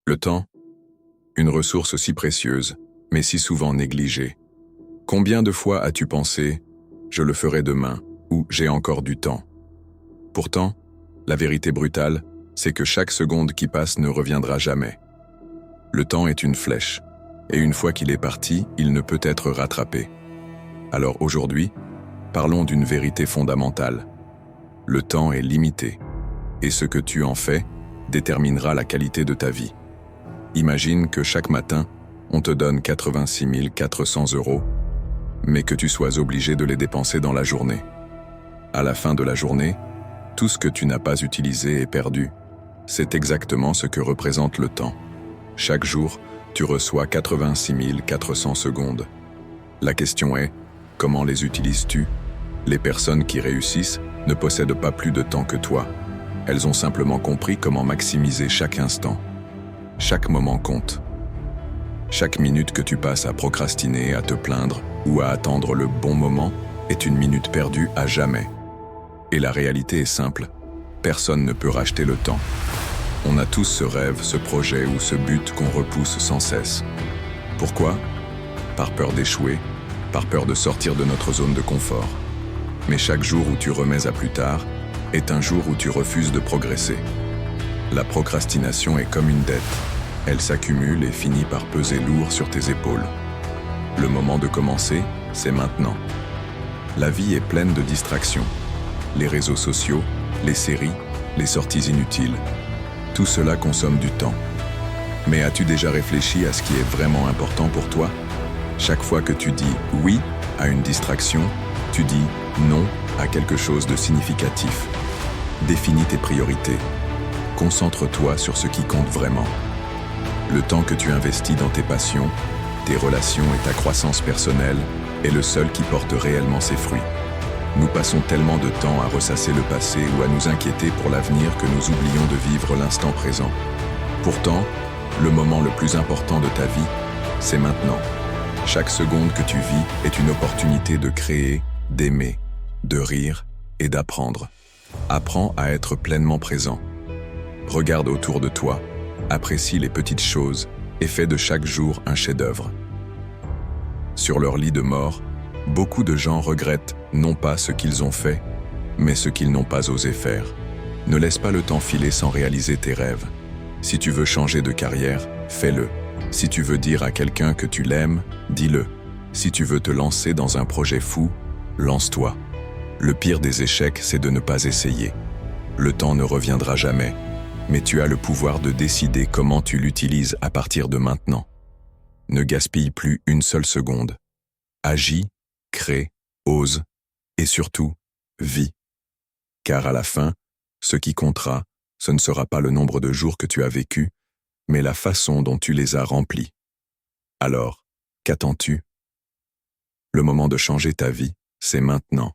Le temps, une ressource si précieuse, mais si souvent négligée. Combien de fois as-tu pensé « je le ferai demain » ou « j'ai encore du temps ». Pourtant, la vérité brutale, c'est que chaque seconde qui passe ne reviendra jamais. Le temps est une flèche, et une fois qu'il est parti, il ne peut être rattrapé. Alors aujourd'hui, parlons d'une vérité fondamentale. Le temps est limité, et ce que tu en fais déterminera la qualité de ta vie. Imagine que chaque matin, on te donne 86 400 €, mais que tu sois obligé de les dépenser dans la journée. À la fin de la journée, tout ce que tu n'as pas utilisé est perdu. C'est exactement ce que représente le temps. Chaque jour, tu reçois 86 400 secondes. La question est, comment les utilises-tu? Les personnes qui réussissent ne possèdent pas plus de temps que toi. Elles ont simplement compris comment maximiser chaque instant. Chaque moment compte. Chaque minute que tu passes à procrastiner, à te plaindre ou à attendre le bon moment est une minute perdue à jamais. Et la réalité est simple, personne ne peut racheter le temps. On a tous ce rêve, ce projet ou ce but qu'on repousse sans cesse. Pourquoi? Par peur d'échouer, par peur de sortir de notre zone de confort. Mais chaque jour où tu remets à plus tard est un jour où tu refuses de progresser. La procrastination est comme une dette. Elle s'accumule et finit par peser lourd sur tes épaules. Le moment de commencer, c'est maintenant. La vie est pleine de distractions. Les réseaux sociaux, les séries, les sorties inutiles. Tout cela consomme du temps. Mais as-tu déjà réfléchi à ce qui est vraiment important pour toi? Chaque fois que tu dis « oui » à une distraction, tu dis « non » à quelque chose de significatif. Définis tes priorités. Concentre-toi sur ce qui compte vraiment. Le temps que tu investis dans tes passions, tes relations et ta croissance personnelle est le seul qui porte réellement ses fruits. Nous passons tellement de temps à ressasser le passé ou à nous inquiéter pour l'avenir que nous oublions de vivre l'instant présent. Pourtant, le moment le plus important de ta vie, c'est maintenant. Chaque seconde que tu vis est une opportunité de créer, d'aimer, de rire et d'apprendre. Apprends à être pleinement présent. Regarde autour de toi, apprécie les petites choses et fais de chaque jour un chef-d'œuvre. Sur leur lit de mort, beaucoup de gens regrettent non pas ce qu'ils ont fait, mais ce qu'ils n'ont pas osé faire. Ne laisse pas le temps filer sans réaliser tes rêves. Si tu veux changer de carrière, fais-le. Si tu veux dire à quelqu'un que tu l'aimes, dis-le. Si tu veux te lancer dans un projet fou, lance-toi. Le pire des échecs, c'est de ne pas essayer. Le temps ne reviendra jamais, mais tu as le pouvoir de décider comment tu l'utilises à partir de maintenant. Ne gaspille plus une seule seconde. Agis, crée, ose, et surtout, vis. Car à la fin, ce qui comptera, ce ne sera pas le nombre de jours que tu as vécu, mais la façon dont tu les as remplis. Alors, qu'attends-tu? Le moment de changer ta vie, c'est maintenant.